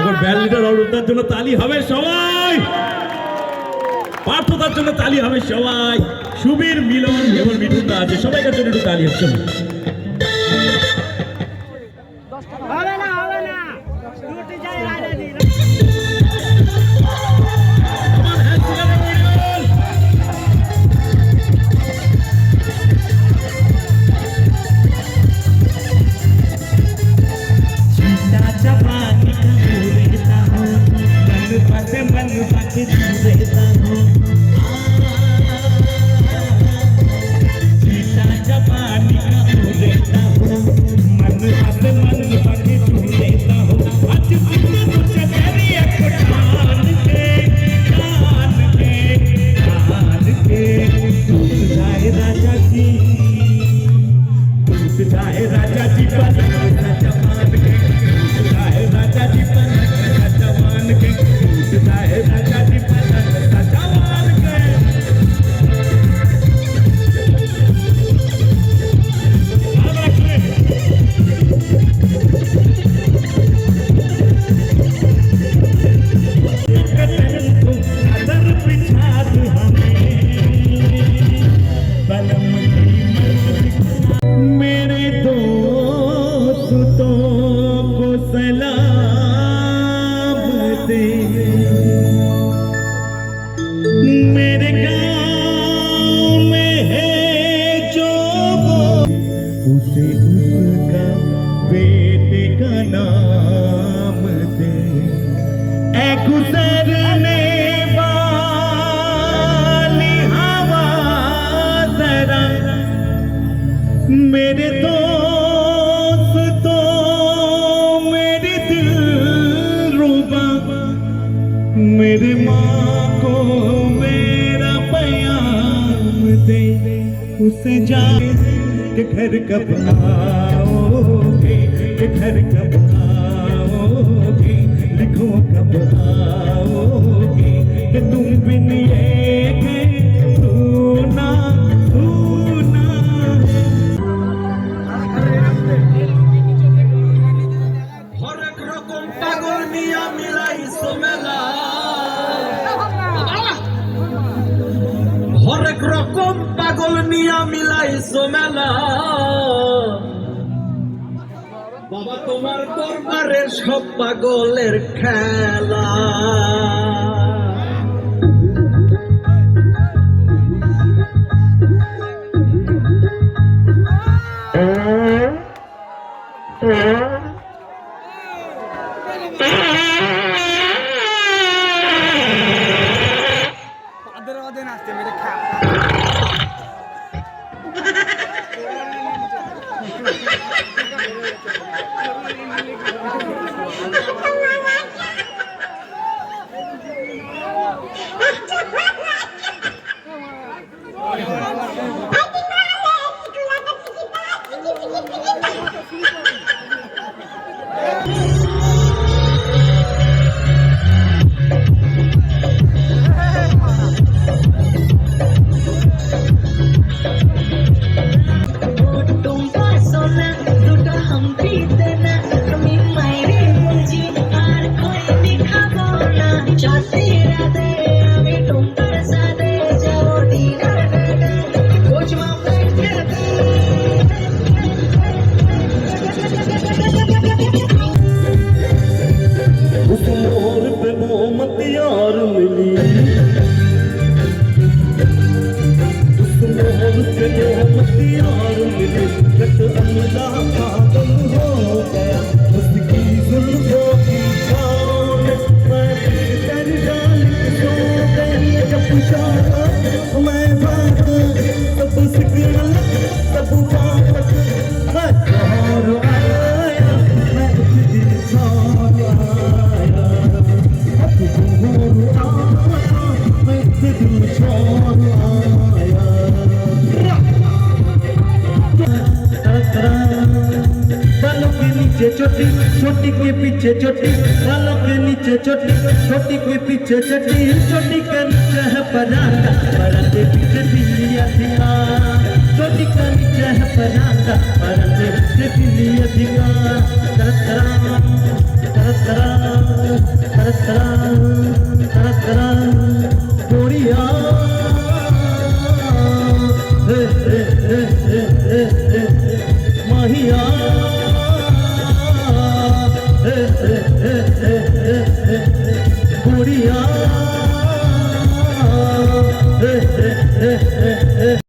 এখন band leader অরুণদার জন্য তালি হবে সবাই, পার্থতার জন্য তালি হবে সবাই, সুবীর, মিলন এবং মিঠুনদা আছে, সবাইকার জন্য একটু তালি হচ্ছে। मेरे गाँव में है जो उसे उसका बेटे का नाम दे, ऐ गुजरने वाली हवा जरा मेरे दोस्तों मेरे दिलरुबा मेरे माँ को मेरा पैगाम दे, उसे जाने के घर कब आओगे, के घर कब आओगे, लिखो कब आओगे कि तुम बिन ये के सुना सुना। हरेक रकम पागल मिया मिलाई सोमेला, হরেক রকম পাগল নিয়া মিলাইছো মেলা, বাবা তোমার দরবারের সব পাগলের খেলা। चोटी छोटी के पीछे चोटी, बालों के नीचे चोटी छोटी के पीछे चोटी, छोटी का नीचे है परांठा, परांठे पीछे बिल्लियाँ दीवार, छोटी का नीचे है परांठा, परांठे पीछे बिल्लियाँ दीवार।